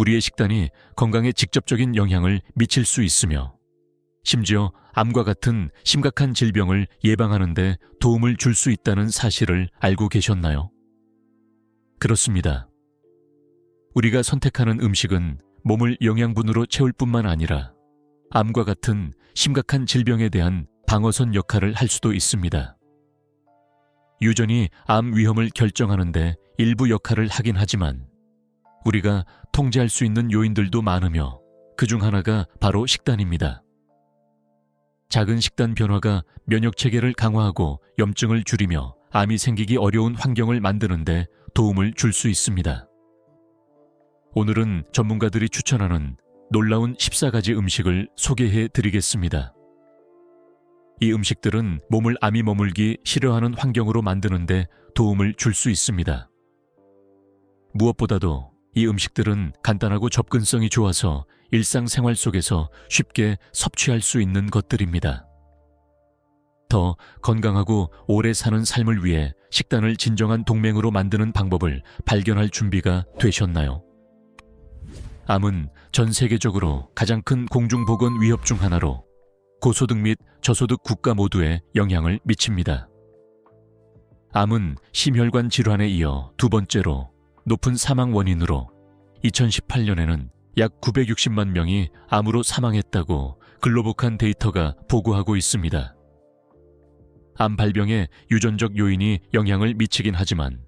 우리의 식단이 건강에 직접적인 영향을 미칠 수 있으며 심지어 암과 같은 심각한 질병을 예방하는 데 도움을 줄 수 있다는 사실을 알고 계셨나요? 그렇습니다. 우리가 선택하는 음식은 몸을 영양분으로 채울 뿐만 아니라 암과 같은 심각한 질병에 대한 방어선 역할을 할 수도 있습니다. 유전이 암 위험을 결정하는데 일부 역할을 하긴 하지만 우리가 통제할 수 있는 요인들도 많으며 그중 하나가 바로 식단입니다. 작은 식단 변화가 면역체계를 강화하고 염증을 줄이며 암이 생기기 어려운 환경을 만드는 데 도움을 줄 수 있습니다. 오늘은 전문가들이 추천하는 놀라운 14가지 음식을 소개해 드리겠습니다. 이 음식들은 몸을 암이 머물기 싫어하는 환경으로 만드는 데 도움을 줄 수 있습니다. 무엇보다도 이 음식들은 간단하고 접근성이 좋아서 일상생활 속에서 쉽게 섭취할 수 있는 것들입니다. 더 건강하고 오래 사는 삶을 위해 식단을 진정한 동맹으로 만드는 방법을 발견할 준비가 되셨나요? 암은 전 세계적으로 가장 큰 공중보건 위협 중 하나로 고소득 및 저소득 국가 모두에 영향을 미칩니다. 암은 심혈관 질환에 이어 두 번째로 높은 사망 원인으로 2018년에는 약 960만 명이 암으로 사망했다고 글로벌한 데이터가 보고하고 있습니다. 암 발병에 유전적 요인이 영향을 미치긴 하지만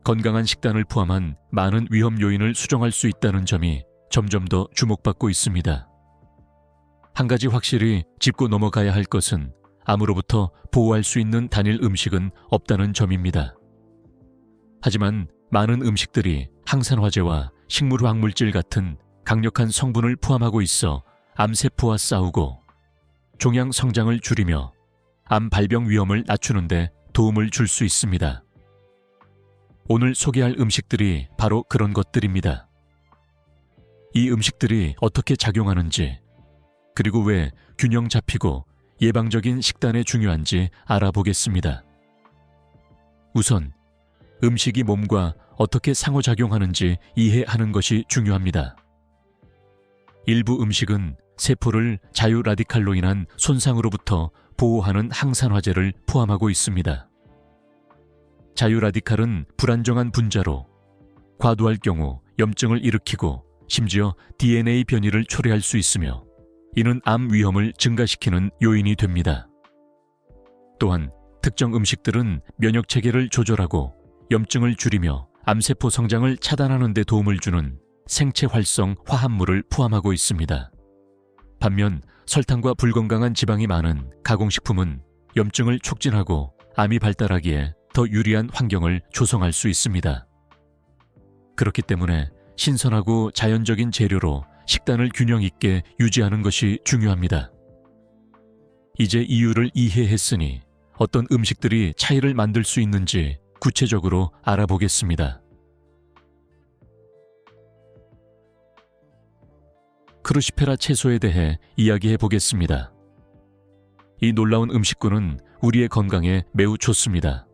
건강한 식단을 포함한 많은 위험 요인을 수정할 수 있다는 점이 점점 더 주목받고 있습니다. 한 가지 확실히 짚고 넘어가야 할 것은 암으로부터 보호할 수 있는 단일 음식은 없다는 점입니다. 하지만 많은 음식들이 항산화제와 식물화학물질 같은 강력한 성분을 포함하고 있어 암세포와 싸우고 종양 성장을 줄이며 암 발병 위험을 낮추는 데 도움을 줄 수 있습니다. 오늘 소개할 음식들이 바로 그런 것들입니다. 이 음식들이 어떻게 작용하는지, 그리고 왜 균형 잡히고 예방적인 식단에 중요한지 알아보겠습니다. 우선 음식이 몸과 어떻게 상호작용하는지 이해하는 것이 중요합니다. 일부 음식은 세포를 자유 라디칼로 인한 손상으로부터 보호하는 항산화제를 포함하고 있습니다. 자유 라디칼은 불안정한 분자로 과도할 경우 염증을 일으키고 심지어 DNA 변이를 초래할 수 있으며 이는 암 위험을 증가시키는 요인이 됩니다. 또한 특정 음식들은 면역체계를 조절하고 염증을 줄이며 암세포 성장을 차단하는 데 도움을 주는 생체 활성 화합물을 포함하고 있습니다. 반면 설탕과 불건강한 지방이 많은 가공식품은 염증을 촉진하고 암이 발달하기에 더 유리한 환경을 조성할 수 있습니다. 그렇기 때문에 신선하고 자연적인 재료로 식단을 균형 있게 유지하는 것이 중요합니다. 이제 이유를 이해했으니 어떤 음식들이 차이를 만들 수 있는지 구체적으로 알아보겠습니다. 크루시페라 채소에 대해 이야기해 보겠습니다. 이 놀라운 음식군은 우리의 건강에 매우 좋습니다.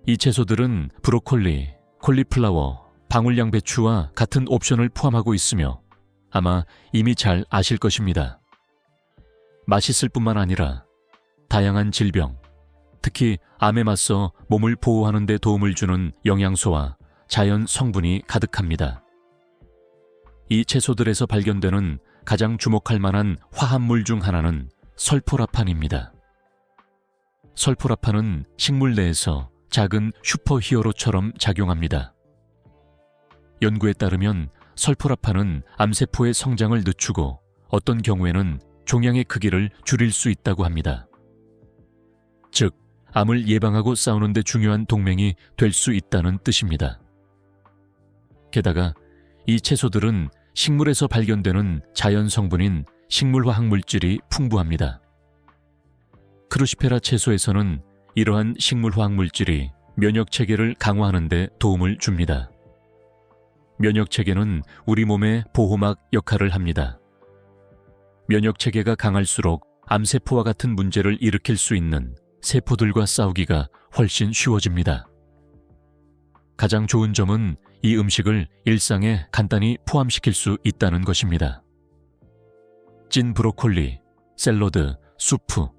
이 채소들은 브로콜리, 콜리플라워, 방울양배추와 같은 옵션을 포함하고 있으며 아마 이미 잘 아실 것입니다. 맛있을 뿐만 아니라 다양한 질병, 특히 암에 맞서 몸을 보호하는 데 도움을 주는 영양소와 자연 성분이 가득합니다. 이 채소들에서 발견되는 가장 주목할 만한 화합물 중 하나는 설포라판입니다. 설포라판은 식물 내에서 작은 슈퍼히어로처럼 작용합니다. 연구에 따르면 설포라판은 암세포의 성장을 늦추고 어떤 경우에는 종양의 크기를 줄일 수 있다고 합니다. 즉, 암을 예방하고 싸우는 데 중요한 동맹이 될 수 있다는 뜻입니다. 게다가 이 채소들은 식물에서 발견되는 자연 성분인 식물화학 물질이 풍부합니다. 크루시페라 채소에서는 이러한 식물화학 물질이 면역체계를 강화하는 데 도움을 줍니다. 면역체계는 우리 몸의 보호막 역할을 합니다. 면역체계가 강할수록 암세포와 같은 문제를 일으킬 수 있는 세포들과 싸우기가 훨씬 쉬워집니다. 가장 좋은 점은 이 음식을 일상에 간단히 포함시킬 수 있다는 것입니다. 찐 브로콜리, 샐러드, 수프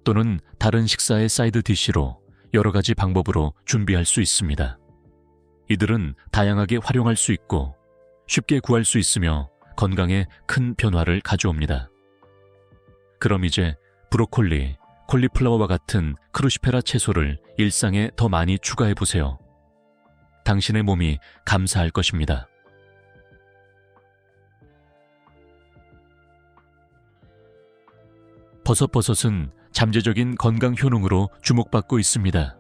또는 다른 식사의 사이드 디쉬로 여러 가지 방법으로 준비할 수 있습니다. 이들은 다양하게 활용할 수 있고 쉽게 구할 수 있으며 건강에 큰 변화를 가져옵니다. 그럼 이제 브로콜리, 콜리플라워와 같은 크루시페라 채소를 일상에 더 많이 추가해 보세요. 당신의 몸이 감사할 것입니다. 버섯은 잠재적인 건강 효능으로 주목받고 있습니다.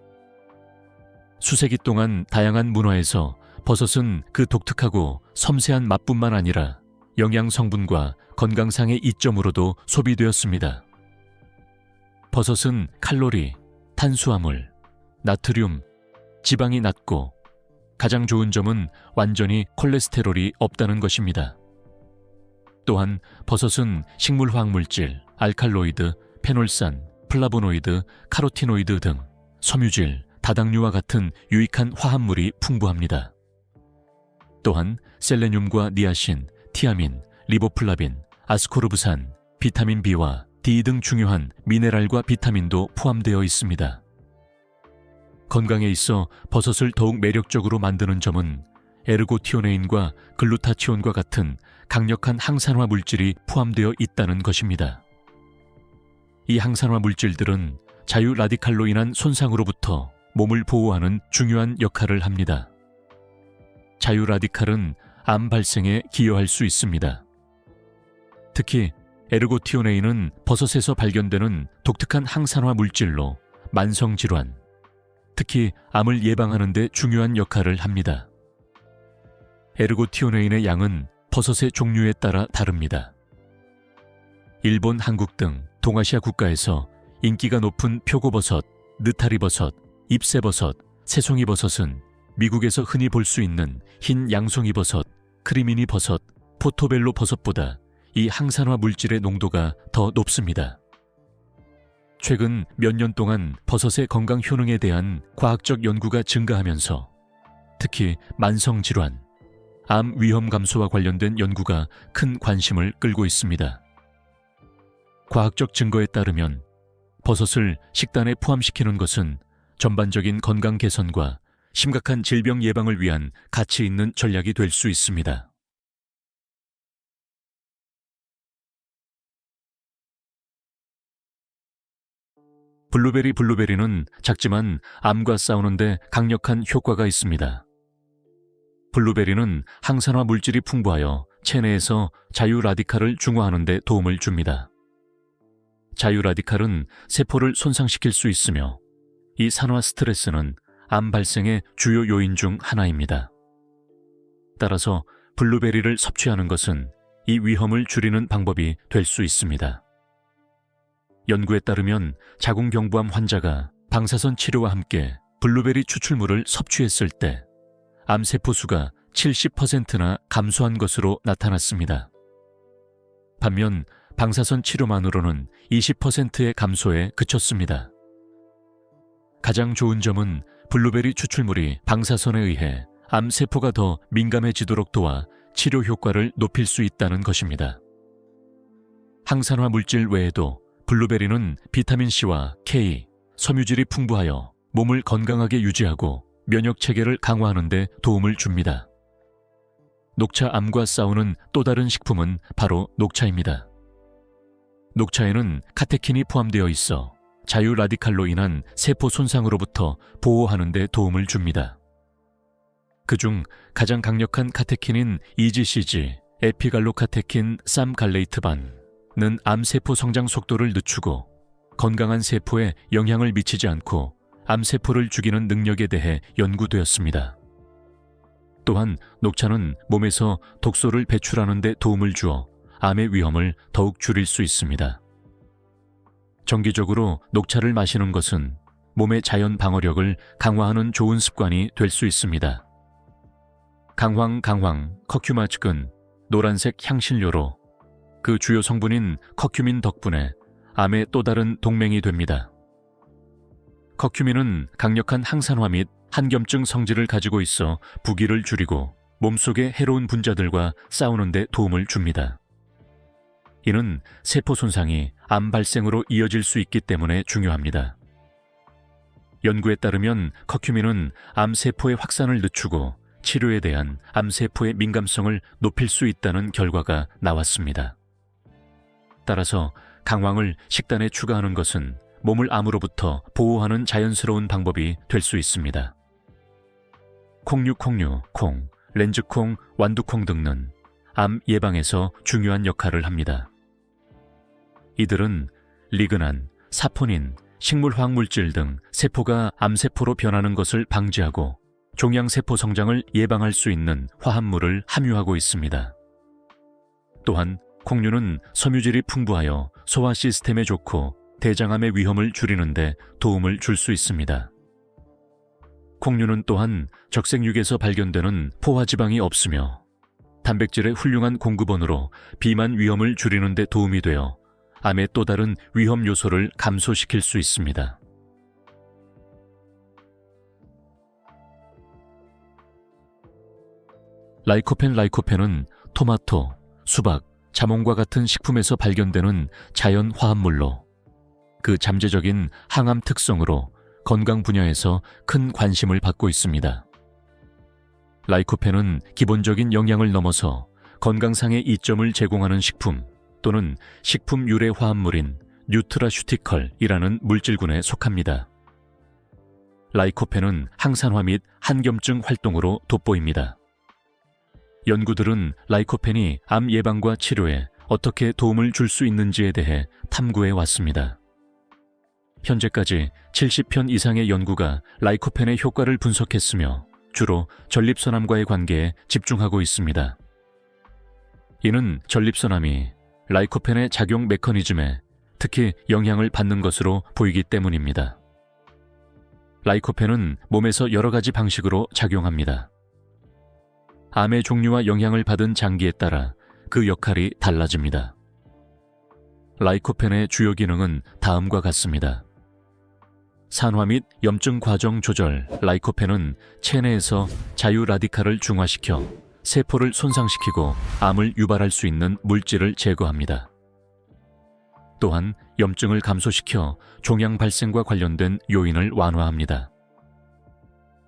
수세기 동안 다양한 문화에서 버섯은 그 독특하고 섬세한 맛뿐만 아니라 영양 성분과 건강상의 이점으로도 소비되었습니다. 버섯은 칼로리, 탄수화물, 나트륨, 지방이 낮고 가장 좋은 점은 완전히 콜레스테롤이 없다는 것입니다. 또한 버섯은 식물화학물질, 알칼로이드, 페놀산, 플라보노이드, 카로티노이드 등 섬유질, 다당류와 같은 유익한 화합물이 풍부합니다. 또한 셀레늄과 니아신, 티아민, 리보플라빈, 아스코르브산, 비타민 B와 D 등 중요한 미네랄과 비타민도 포함되어 있습니다. 건강에 있어 버섯을 더욱 매력적으로 만드는 점은 에르고티오네인과 글루타치온과 같은 강력한 항산화 물질이 포함되어 있다는 것입니다. 이 항산화 물질들은 자유 라디칼로 인한 손상으로부터 몸을 보호하는 중요한 역할을 합니다. 자유 라디칼은 암 발생에 기여할 수 있습니다. 특히 에르고티오네인은 버섯에서 발견되는 독특한 항산화 물질로 만성질환, 특히 암을 예방하는 데 중요한 역할을 합니다. 에르고티오네인의 양은 버섯의 종류에 따라 다릅니다. 일본, 한국 등 동아시아 국가에서 인기가 높은 표고버섯, 느타리버섯, 잎새버섯, 새송이버섯은 미국에서 흔히 볼 수 있는 흰 양송이버섯, 크리미니 버섯, 포토벨로 버섯보다 이 항산화 물질의 농도가 더 높습니다. 최근 몇 년 동안 버섯의 건강 효능에 대한 과학적 연구가 증가하면서 특히 만성질환, 암 위험 감소와 관련된 연구가 큰 관심을 끌고 있습니다. 과학적 증거에 따르면 버섯을 식단에 포함시키는 것은 전반적인 건강 개선과 심각한 질병 예방을 위한 가치 있는 전략이 될 수 있습니다. 블루베리는 작지만 암과 싸우는데 강력한 효과가 있습니다. 블루베리는 항산화 물질이 풍부하여 체내에서 자유 라디칼을 중화하는 데 도움을 줍니다. 자유 라디칼은 세포를 손상시킬 수 있으며 이 산화 스트레스는 암 발생의 주요 요인 중 하나입니다. 따라서 블루베리를 섭취하는 것은 이 위험을 줄이는 방법이 될 수 있습니다. 연구에 따르면 자궁경부암 환자가 방사선 치료와 함께 블루베리 추출물을 섭취했을 때 암세포 수가 70%나 감소한 것으로 나타났습니다. 반면 방사선 치료만으로는 20%의 감소에 그쳤습니다. 가장 좋은 점은 블루베리 추출물이 방사선에 의해 암세포가 더 민감해지도록 도와 치료 효과를 높일 수 있다는 것입니다. 항산화 물질 외에도 블루베리는 비타민C와 K, 섬유질이 풍부하여 몸을 건강하게 유지하고 면역체계를 강화하는 데 도움을 줍니다. 녹차암과 싸우는 또 다른 식품은 바로 녹차입니다. 녹차에는 카테킨이 포함되어 있어 자유 라디칼로 인한 세포 손상으로부터 보호하는 데 도움을 줍니다. 그중 가장 강력한 카테킨인 EGCG, 에피갈로카테킨 쌈갈레이트반은 암세포 성장 속도를 늦추고 건강한 세포에 영향을 미치지 않고 암세포를 죽이는 능력에 대해 연구되었습니다. 또한 녹차는 몸에서 독소를 배출하는 데 도움을 주어 암의 위험을 더욱 줄일 수 있습니다. 정기적으로 녹차를 마시는 것은 몸의 자연 방어력을 강화하는 좋은 습관이 될 수 있습니다. 강황, 커큐마측은 노란색 향신료로 그 주요 성분인 커큐민 덕분에 암의 또 다른 동맹이 됩니다. 커큐민은 강력한 항산화 및 한겸증 성질을 가지고 있어 부기를 줄이고 몸속의 해로운 분자들과 싸우는 데 도움을 줍니다. 이는 세포 손상이 암 발생으로 이어질 수 있기 때문에 중요합니다. 연구에 따르면 커큐민은 암세포의 확산을 늦추고 치료에 대한 암세포의 민감성을 높일 수 있다는 결과가 나왔습니다. 따라서 강황을 식단에 추가하는 것은 몸을 암으로부터 보호하는 자연스러운 방법이 될 수 있습니다. 콩류, 콩, 렌즈콩, 완두콩 등은 암 예방에서 중요한 역할을 합니다. 이들은 리그난, 사포닌, 식물화학물질 등 세포가 암세포로 변하는 것을 방지하고 종양세포 성장을 예방할 수 있는 화합물을 함유하고 있습니다. 또한 콩류는 섬유질이 풍부하여 소화 시스템에 좋고 대장암의 위험을 줄이는 데 도움을 줄 수 있습니다. 콩류는 또한 적색육에서 발견되는 포화지방이 없으며 단백질의 훌륭한 공급원으로 비만 위험을 줄이는 데 도움이 되어 암의 또 다른 위험 요소를 감소시킬 수 있습니다. 라이코펜은 토마토, 수박, 자몽과 같은 식품에서 발견되는 자연 화합물로 그 잠재적인 항암 특성으로 건강 분야에서 큰 관심을 받고 있습니다. 라이코펜은 기본적인 영양을 넘어서 건강상의 이점을 제공하는 식품 또는 식품 유래 화합물인 뉴트라슈티컬이라는 물질군에 속합니다. 라이코펜은 항산화 및 한겸증 활동으로 돋보입니다. 연구들은 라이코펜이 암 예방과 치료에 어떻게 도움을 줄 수 있는지에 대해 탐구해 왔습니다. 현재까지 70편 이상의 연구가 라이코펜의 효과를 분석했으며 주로 전립선암과의 관계에 집중하고 있습니다. 이는 전립선암이 라이코펜의 작용 메커니즘에 특히 영향을 받는 것으로 보이기 때문입니다. 라이코펜은 몸에서 여러 가지 방식으로 작용합니다. 암의 종류와 영향을 받은 장기에 따라 그 역할이 달라집니다. 라이코펜의 주요 기능은 다음과 같습니다. 산화 및 염증 과정 조절. 라이코펜은 체내에서 자유 라디칼을 중화시켜 세포를 손상시키고 암을 유발할 수 있는 물질을 제거합니다. 또한 염증을 감소시켜 종양 발생과 관련된 요인을 완화합니다.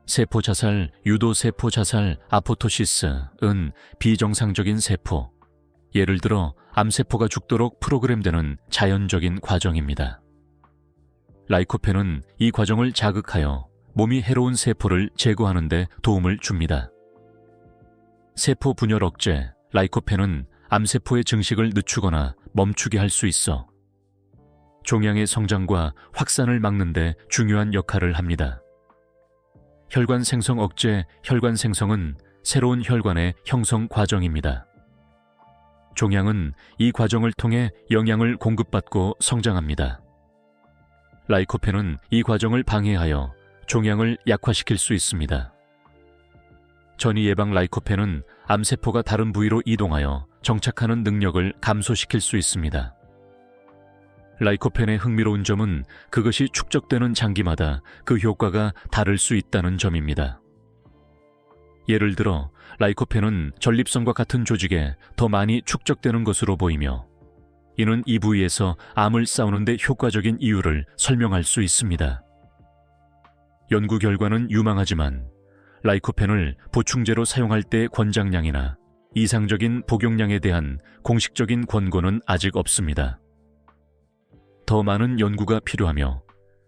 세포 자살, 유도 세포 자살, 아포토시스은 비정상적인 세포, 예를 들어 암세포가 죽도록 프로그램되는 자연적인 과정입니다. 라이코펜은 이 과정을 자극하여 몸이 해로운 세포를 제거하는 데 도움을 줍니다. 세포 분열 억제. 라이코펜은 암세포의 증식을 늦추거나 멈추게 할 수 있어 종양의 성장과 확산을 막는 데 중요한 역할을 합니다. 혈관 생성 억제. 혈관 생성은 새로운 혈관의 형성 과정입니다. 종양은 이 과정을 통해 영양을 공급받고 성장합니다. 라이코펜은 이 과정을 방해하여 종양을 약화시킬 수 있습니다. 전이 예방. 라이코펜은 암세포가 다른 부위로 이동하여 정착하는 능력을 감소시킬 수 있습니다. 라이코펜의 흥미로운 점은 그것이 축적되는 장기마다 그 효과가 다를 수 있다는 점입니다. 예를 들어 라이코펜은 전립선과 같은 조직에 더 많이 축적되는 것으로 보이며 이는 이 부위에서 암을 싸우는 데 효과적인 이유를 설명할 수 있습니다. 연구 결과는 유망하지만 라이코펜을 보충제로 사용할 때의 권장량이나 이상적인 복용량에 대한 공식적인 권고는 아직 없습니다. 더 많은 연구가 필요하며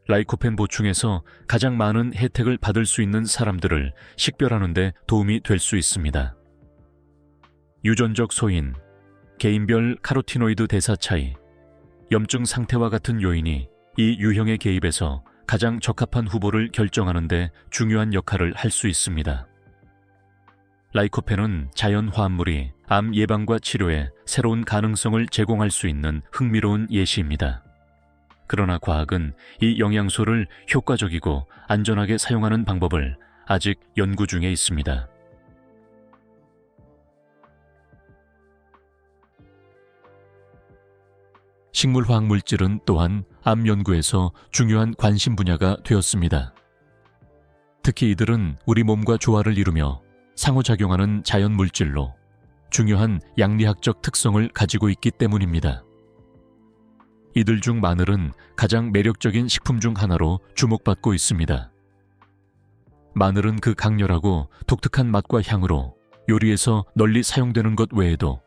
라이코펜 보충에서 가장 많은 혜택을 받을 수 있는 사람들을 식별하는 데 도움이 될 수 있습니다. 유전적 소인, 개인별 카로티노이드 대사 차이, 염증 상태와 같은 요인이 이 유형의 개입에서 가장 적합한 후보를 결정하는 데 중요한 역할을 할 수 있습니다. 라이코펜은 자연 화합물이 암 예방과 치료에 새로운 가능성을 제공할 수 있는 흥미로운 예시입니다. 그러나 과학은 이 영양소를 효과적이고 안전하게 사용하는 방법을 아직 연구 중에 있습니다. 식물화학물질은 또한 암 연구에서 중요한 관심 분야가 되었습니다. 특히 이들은 우리 몸과 조화를 이루며 상호작용하는 자연 물질로 중요한 양리학적 특성을 가지고 있기 때문입니다. 이들 중 마늘은 가장 매력적인 식품 중 하나로 주목받고 있습니다. 마늘은 그 강렬하고 독특한 맛과 향으로 요리에서 널리 사용되는 것 외에도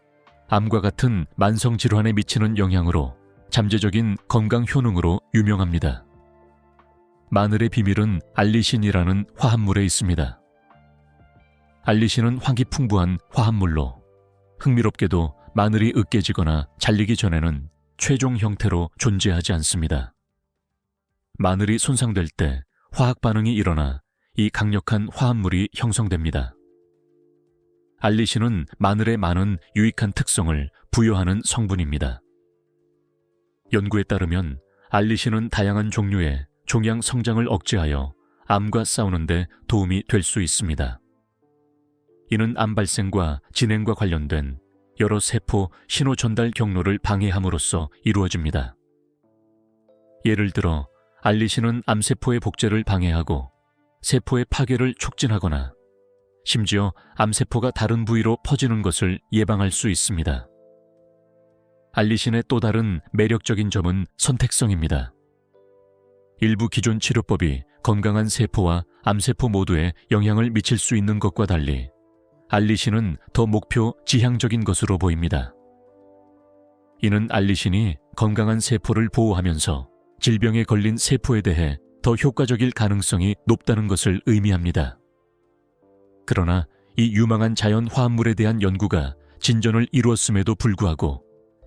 암과 같은 만성질환에 미치는 영향으로 잠재적인 건강 효능으로 유명합니다. 마늘의 비밀은 알리신이라는 화합물에 있습니다. 알리신은 황이 풍부한 화합물로 흥미롭게도 마늘이 으깨지거나 잘리기 전에는 최종 형태로 존재하지 않습니다. 마늘이 손상될 때 화학 반응이 일어나 이 강력한 화합물이 형성됩니다. 알리신은 마늘에 많은 유익한 특성을 부여하는 성분입니다. 연구에 따르면 알리신은 다양한 종류의 종양 성장을 억제하여 암과 싸우는 데 도움이 될 수 있습니다. 이는 암 발생과 진행과 관련된 여러 세포 신호 전달 경로를 방해함으로써 이루어집니다. 예를 들어 알리신은 암세포의 복제를 방해하고 세포의 파괴를 촉진하거나 심지어 암세포가 다른 부위로 퍼지는 것을 예방할 수 있습니다. 알리신의 또 다른 매력적인 점은 선택성입니다. 일부 기존 치료법이 건강한 세포와 암세포 모두에 영향을 미칠 수 있는 것과 달리 알리신은 더 목표 지향적인 것으로 보입니다. 이는 알리신이 건강한 세포를 보호하면서 질병에 걸린 세포에 대해 더 효과적일 가능성이 높다는 것을 의미합니다. 그러나 이 유망한 자연 화합물에 대한 연구가 진전을 이루었음에도 불구하고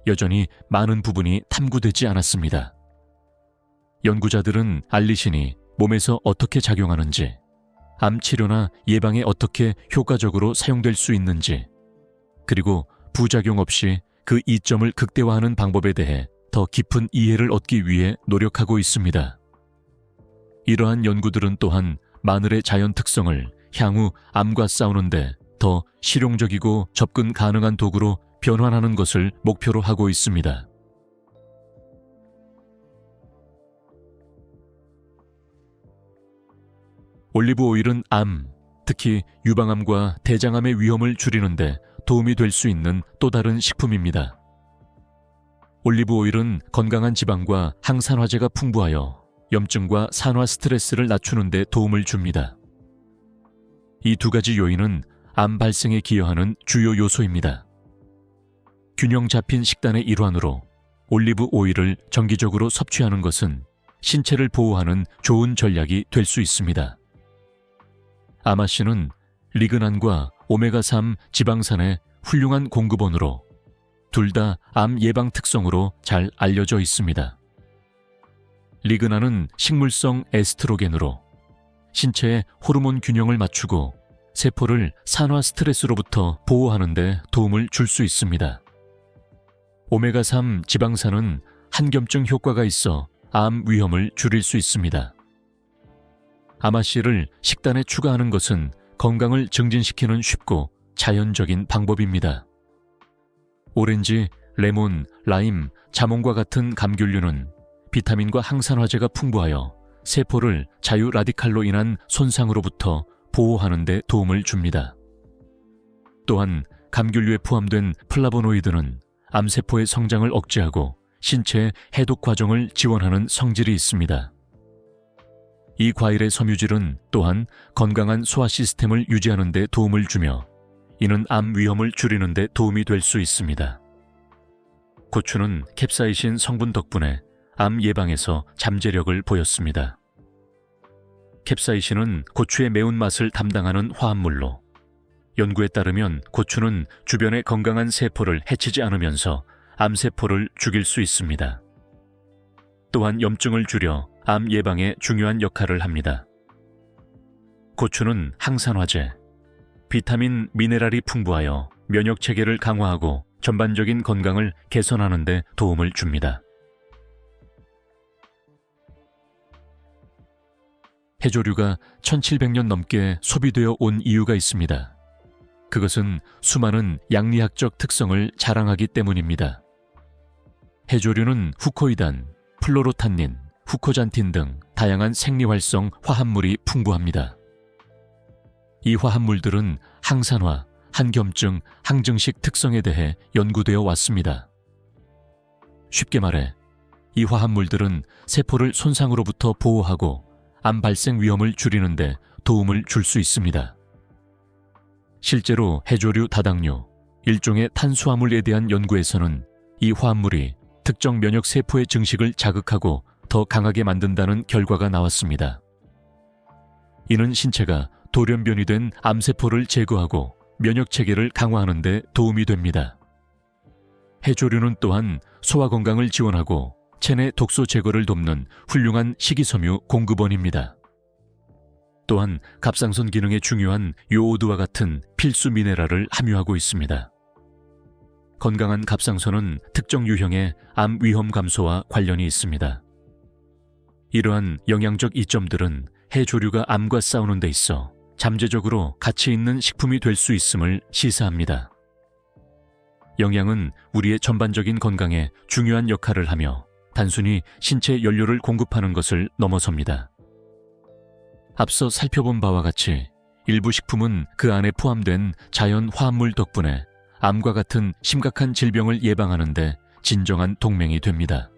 여전히 많은 부분이 탐구되지 않았습니다. 연구자들은 알리신이 몸에서 어떻게 작용하는지, 암 치료나 예방에 어떻게 효과적으로 사용될 수 있는지, 그리고 부작용 없이 그 이점을 극대화하는 방법에 대해 더 깊은 이해를 얻기 위해 노력하고 있습니다. 이러한 연구들은 또한 마늘의 자연 특성을 향후 암과 싸우는데 더 실용적이고 접근 가능한 도구로 변환하는 것을 목표로 하고 있습니다. 올리브 오일은 암, 특히 유방암과 대장암의 위험을 줄이는데 도움이 될 수 있는 또 다른 식품입니다. 올리브 오일은 건강한 지방과 항산화제가 풍부하여 염증과 산화 스트레스를 낮추는 데 도움을 줍니다. 이 두 가지 요인은 암 발생에 기여하는 주요 요소입니다. 균형 잡힌 식단의 일환으로 올리브 오일을 정기적으로 섭취하는 것은 신체를 보호하는 좋은 전략이 될 수 있습니다. 아마씨는 리그난과 오메가3 지방산의 훌륭한 공급원으로 둘 다 암 예방 특성으로 잘 알려져 있습니다. 리그난은 식물성 에스트로겐으로 신체의 호르몬 균형을 맞추고 세포를 산화 스트레스로부터 보호하는 데 도움을 줄 수 있습니다. 오메가3 지방산은 한겸증 효과가 있어 암 위험을 줄일 수 있습니다. 아마씨를 식단에 추가하는 것은 건강을 증진시키는 쉽고 자연적인 방법입니다. 오렌지, 레몬, 라임, 자몽과 같은 감귤류는 비타민과 항산화제가 풍부하여 세포를 자유 라디칼로 인한 손상으로부터 보호하는 데 도움을 줍니다. 또한 감귤류에 포함된 플라보노이드는 암세포의 성장을 억제하고 신체의 해독 과정을 지원하는 성질이 있습니다. 이 과일의 섬유질은 또한 건강한 소화 시스템을 유지하는 데 도움을 주며 이는 암 위험을 줄이는 데 도움이 될 수 있습니다. 고추는 캡사이신 성분 덕분에 암 예방에서 잠재력을 보였습니다. 캡사이신은 고추의 매운맛을 담당하는 화합물로 연구에 따르면 고추는 주변의 건강한 세포를 해치지 않으면서 암세포를 죽일 수 있습니다. 또한 염증을 줄여 암 예방에 중요한 역할을 합니다. 고추는 항산화제, 비타민, 미네랄이 풍부하여 면역 체계를 강화하고 전반적인 건강을 개선하는 데 도움을 줍니다. 해조류가 1700년 넘게 소비되어 온 이유가 있습니다. 그것은 수많은 양리학적 특성을 자랑하기 때문입니다. 해조류는 후코이단, 플로로탄닌, 후코잔틴 등 다양한 생리활성 화합물이 풍부합니다. 이 화합물들은 항산화, 한겸증, 항증식 특성에 대해 연구되어 왔습니다. 쉽게 말해 이 화합물들은 세포를 손상으로부터 보호하고 암 발생 위험을 줄이는 데 도움을 줄 수 있습니다. 실제로 해조류 다당류, 일종의 탄수화물에 대한 연구에서는 이 화합물이 특정 면역 세포의 증식을 자극하고 더 강하게 만든다는 결과가 나왔습니다. 이는 신체가 돌연변이 된 암세포를 제거하고 면역 체계를 강화하는 데 도움이 됩니다. 해조류는 또한 소화 건강을 지원하고 체내 독소 제거를 돕는 훌륭한 식이섬유 공급원입니다. 또한 갑상선 기능에 중요한 요오드와 같은 필수 미네랄을 함유하고 있습니다. 건강한 갑상선은 특정 유형의 암 위험 감소와 관련이 있습니다. 이러한 영양적 이점들은 해조류가 암과 싸우는 데 있어 잠재적으로 가치 있는 식품이 될 수 있음을 시사합니다. 영양은 우리의 전반적인 건강에 중요한 역할을 하며 단순히 신체 연료를 공급하는 것을 넘어섭니다. 앞서 살펴본 바와 같이 일부 식품은 그 안에 포함된 자연 화합물 덕분에 암과 같은 심각한 질병을 예방하는 데 진정한 동맹이 됩니다.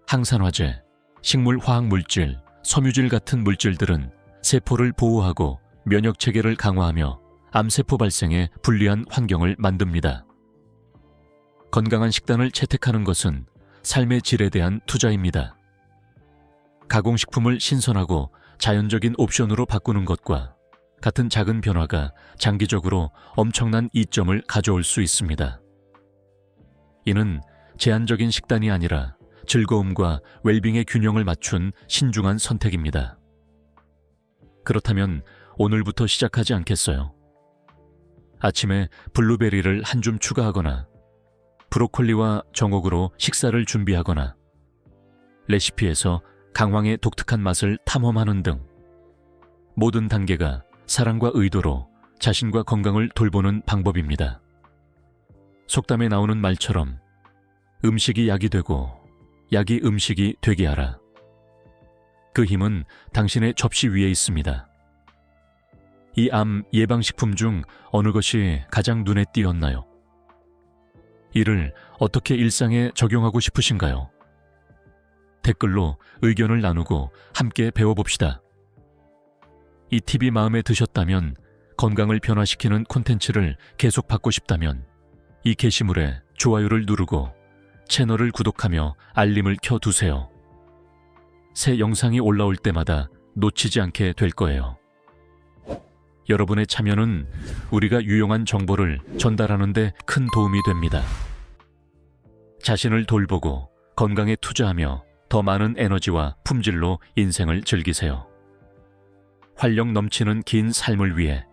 항산화제, 식물 화학물질, 섬유질 같은 물질들은 세포를 보호하고 면역 체계를 강화하며 암세포 발생에 불리한 환경을 만듭니다. 건강한 식단을 채택하는 것은 삶의 질에 대한 투자입니다. 가공식품을 신선하고 자연적인 옵션으로 바꾸는 것과 같은 작은 변화가 장기적으로 엄청난 이점을 가져올 수 있습니다. 이는 제한적인 식단이 아니라 즐거움과 웰빙의 균형을 맞춘 신중한 선택입니다. 그렇다면 오늘부터 시작하지 않겠어요? 아침에 블루베리를 한 줌 추가하거나 브로콜리와 정옥으로 식사를 준비하거나 레시피에서 강황의 독특한 맛을 탐험하는 등 모든 단계가 사랑과 의도로 자신과 건강을 돌보는 방법입니다. 속담에 나오는 말처럼 음식이 약이 되고 약이 음식이 되게 하라. 그 힘은 당신의 접시 위에 있습니다. 이 암 예방식품 중 어느 것이 가장 눈에 띄었나요? 이를 어떻게 일상에 적용하고 싶으신가요? 댓글로 의견을 나누고 함께 배워봅시다. 이 팁이 마음에 드셨다면, 건강을 변화시키는 콘텐츠를 계속 받고 싶다면 이 게시물에 좋아요를 누르고 채널을 구독하며 알림을 켜두세요. 새 영상이 올라올 때마다 놓치지 않게 될 거예요. 여러분의 참여는 우리가 유용한 정보를 전달하는 데 큰 도움이 됩니다. 자신을 돌보고 건강에 투자하며 더 많은 에너지와 품질로 인생을 즐기세요. 활력 넘치는 긴 삶을 위해